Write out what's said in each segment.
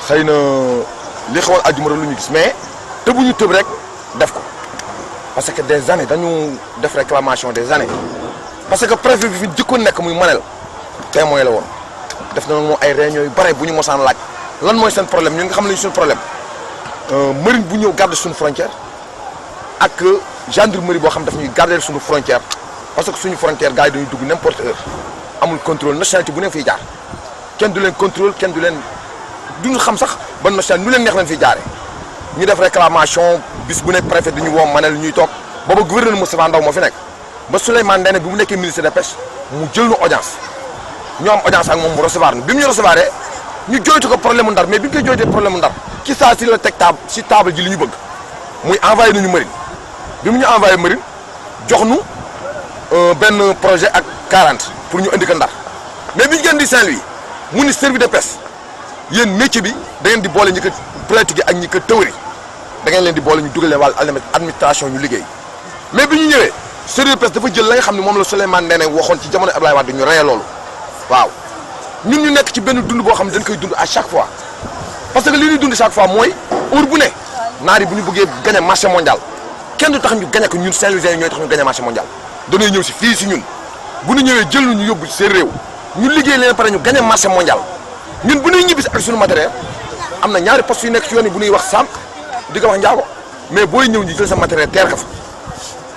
xëy na li xawal àjjuma lu ñu gis mais te bu ñu tëb rek def ko parce que des années dañu def réclamation des années parce que préfet bi fi jëkkoon nekk muy Manel témoin la woon def na moom ay réunions yu bare bu ñu mosaan laaj lan mooy seen problème ñun nga xam ne suñu problème marine bu ñëw garder suñu frontière ak gendarmerie boo xam daf ñuy garder suñu frontière parce que suñu frontière gars yi dañuy dugg n'importe heure amul contrôle nationalité bu ne fiy jaar kenn du leen contrôle kenn du leen duñu xam sax ban nationalité nu leen neex leen fiy jaaree ñu def réclamation bis bu nekk préfet dañu woo Manel ñuy toog booba gouverneur Moustapha Ndaw moo fi nekk ba Souleymane Ndéné bi mu nekkee ministre de pêche mu jël nu audience ñu am audience ak moom mu recevoir nu bi mu ñu recevoir ñu jooytu ko problème mu ndar mais bi ñu koy jooytee problème mu ndar ci saa si la teg si table ji li ñu bëgg muy envoyé nañu marine bi mu ñu envoyé marine jox nu benn projet ak 40 pour ñu indi ko ndar mais bi ñu gën di Saint-Louis mu ni service de pêche yéen métier bi da ngeen di boole ñi ko pratique ak ñi ko théorie da ngeen leen di boole ñu dugal leen wàllu administration ñu liggéey mais bi ñu ñëwee service de pêche dafa jël la nga xam ne moom la Souleymane Ndéné waxoon ci jamono Abdoulaye Wade ñu reye loolu waaw ñun ñu nekk ci benn dund boo xam ne dañ koy dund à chaque fois parce que li ñuy dund chaque fois mooy heure bu ne naar yi bu ñu bëggee gagné marché mondial kenn du tax ñu gagné ko ñun Saint-Louisiens ñooy tax ñu gagné marché mondial dañuy ñëw si fii si ñun bu ñu ñëwee jël ñu yóbbu seen réew ñu liggéey leen pare ñu gagné marché mondial ñun bu ñuy ñibbi si ak suñu matériel am na ñaari poste yu nekk ci yoon yi bu ñuy wax sàmm di ko wax njaago mais booy ñëw ñu jël sa matériel teer ka fa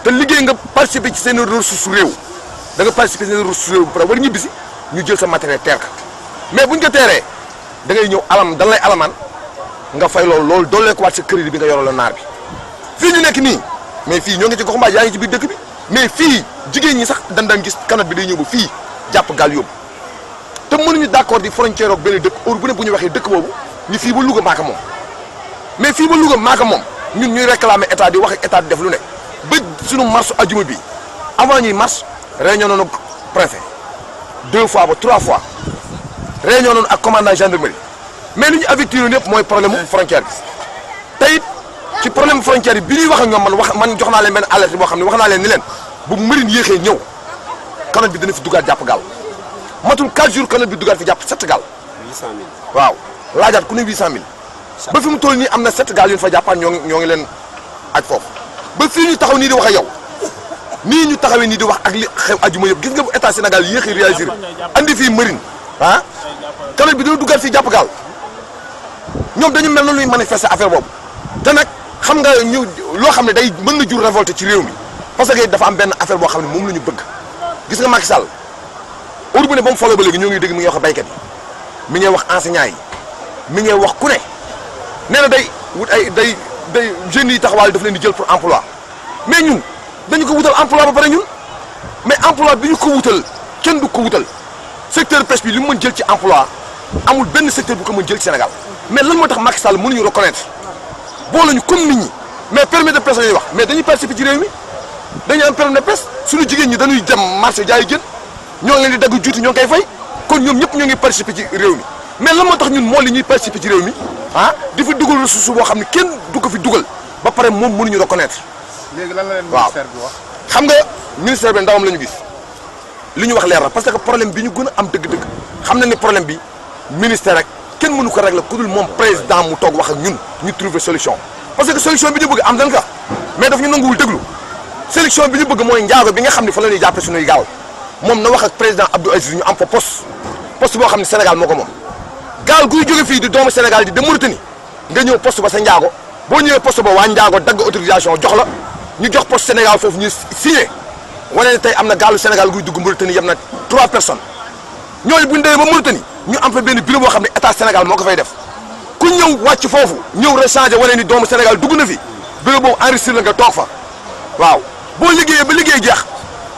te liggéey nga participer ci seen ressource réew da nga participer seen ressource réew bu pare war ñibbi si ñu jël sa matériel teer ka mais buñ ko teeree da ngay ñëw alam dan lay alamaan nga fay loolu doolee ko waat sa crédit bi nga yoroo la naar bi fii ñu nekk nii mais fii ñoo ngi ci gox mbaaj yaa ngi ci biir dëkk bi mais fii jigéen ñi sax daan gis kanat bi day ñëw ba fii jàpp gaal yóbbu te mënuñu d'accord di frontière ak benn dëkk heure bu ne bu ñu waxee dëkk boobu ñu fii ba Louga maaka moom mais fii ba Louga maaka moom ñun ñuy réclamer état di wax ak état di def lu ne ba suñu marche ajuma bi avant ñuy marche réunion noonu préfet 2 fois ba 3 fois réunion noonu ak commandant gendarmerie mais li ñu avertir yëpp mooy problème frontière bi te it ci problème frontière bi ñuy wax ak ñoom man jox naa leen benn alerte boo xam ne wax naa leen ni leen bu marine yéexee ñëw kanot bi dana fi dugaat jàpp gaal matul 4 jours kanot bi dugaat fi jàpp 7 gaal. 800000. waaw laajaat ku ne 800000. ba fi mu toll nii am na 7 gaal yu ñu fa jàppaat ñoo ngi leen aj foofu ba fii ñu taxaw nii di wax ak yow nii ñu taxawee nii di wax ak li xew ajuma yëpp gis nga bu état Sénégal yéexee réagir andi fii marine ah kanot bi dina dugaat fii jàpp gaal ñoom dañu mel na luy manifester affaire boobu te nag xam nga ñu loo xam ne day mën na jur révolte ci réew mi parce que dafa am benn affaire boo xam ne moom la ñu bëgg gis nga Macky Sall heure bu ne ba mu foloo ba léegi ñoo ngi dégg mi ngi wax baykat yi mi ngi wax enseignants yi mi ngi wax ku ne nee na day wut ay day jeunes yi taxawaale daf leen di jël pour emploi mais ñun dañu ko wutal emploi ba pare ñun mais emploi bi ñu ko wutal kenn du ko wutal secteur pêche bi li mu mën jël ci emploi amul benn secteur bu ko mën jël ci Sénégal mais lan moo tax Macky Sall mënuñu reconnaître boole ñu comme nit ñi mais permis de pêche la ñuy wax mais dañuy participer ci réew mi dañuy am permis de pêche suñu jigéen ñi dañuy dem marché jaay jën ñoo ngi leen di dagg juuti ñoo ngi koy fay kon ñoom ñëpp ñoo ngi participer ci réew mi mais lan moo tax ñun moo li ñuy participer ci réew mi ah di fi dugal ressource boo xam ne kenn du ko fi dugal ba pare moom mënuñu reconnaître. léegi lan la leen ministère bi wax. xam nga ministère bi ndawam la ñu gis li ñu wax leer na parce que problème bi ñu gën a am dëgg-dëgg xam na ni problème bi ministère rek kenn mënu ko régler ku dul moom président mu toog wax ak ñun ñu trouver solution parce que solution bi ñu bëgg am dañ ka mais daf ñu nanguwul déglu solution bi ñu bëgg mooy njaago bi nga xam ne fa la ñuy jàppe suñuy gaal moom na wax ak président Abdou Aziz ñu am fa poste boo xam ne Sénégal moo ko moom gaal guy jóge fii di doomu Sénégal di dem Mauritanie nga ñëw poste ba sa njaago boo ñëwee poste ba waa njaago dagg autorisation jox la ñu jox poste Sénégal foofu ñu signé wane ne tey am na gaalu Sénégal guy dugg Mauritanie yem na 3 personnes ñooñu bu ñu demee ba Mauritanie ñu am fa benn bureau boo xam ne état Sénégal moo ko fay def ku ñëw wàcc foofu ñëw rechange wane ni doomu Sénégal dugg na fi bureau boobu enregistré la nga toog fa waaw boo liggéeyee ba liggéey jeex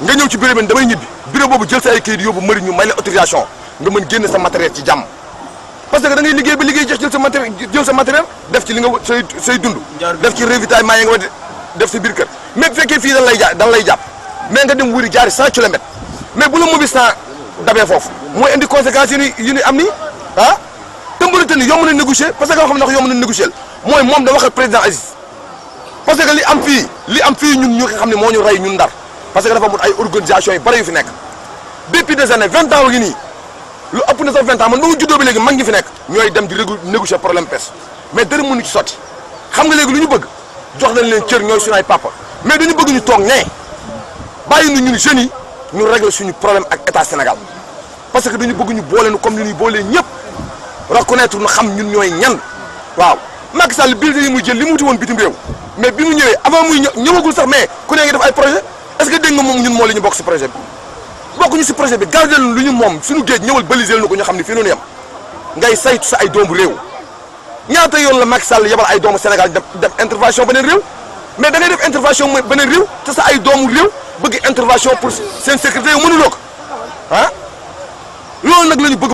nga ñëw ci bureau bi damay ñibbi bureau boobu jël sa ay kayit yóbbu marine ñu may la autorisation nga mën génn sa matériel ci jàmm parce que da ngay liggéey ba liggéey jeex jël sa matériel def ci li nga say dund def ci ravitaillement yi nga war def sa biir kër mais bu fekkee fii dan lay jàpp mais nga dem wuri jaari 100 kilomètres mais bu la mobile sans dabee foofu mooy indi conséquences yi ni am nii ah te Mauritanie yomb na négocier parce que nga xam ne yomb na négocier mooy moom da wax ak président Aziz parce que li am fii ñun ñu nga xam ne moo ñu rey ñun Ndar parce que dafa amul ay organisation yi bari yu fi nekk depuis des années 20 ans ngi nii lu ëpp na sax 20 ans man ba mu juddoo bi léegi mag ñi fi nekk ñooy dem di négocier problème pêche mais dara mënu ci sotti xam nga léegi lu ñu bëgg jox nañ leen cër ñooy suñu ay papa mais dañu bëgg ñu toog nee bàyyi nu ñun jeunes yi ñu régler suñu problème ak état Sénégal parce que dañu bëgg ñu boole nu comme ni ñuy boolee ñëpp reconnaître nu xam ñun ñooy ñan waaw Macky Sall bil yi muy jël li mu wuti woon bitim réew mais bi mu ñëwee avant muy ñëwagul sax mais ku ne ngi def ay projet est-ce que dégg nga moom ñun moo li ñu bokk si projet bi bokkuñu si projet bi gardel lu ñu moom suñu géej ñëwal baliseel na ko ñu xam ne fii noonu yem ngay saytu sa ay doomu réew ñaata yoon la Macky Sall yebal ay doomu Sénégal dem intervention beneen réew mais da ngay def intervention mooy beneen réew te sa ay doomu réew bëgg intervention pour seen sécurité yow mënuloo ko ah loolu nag la ñu bëgg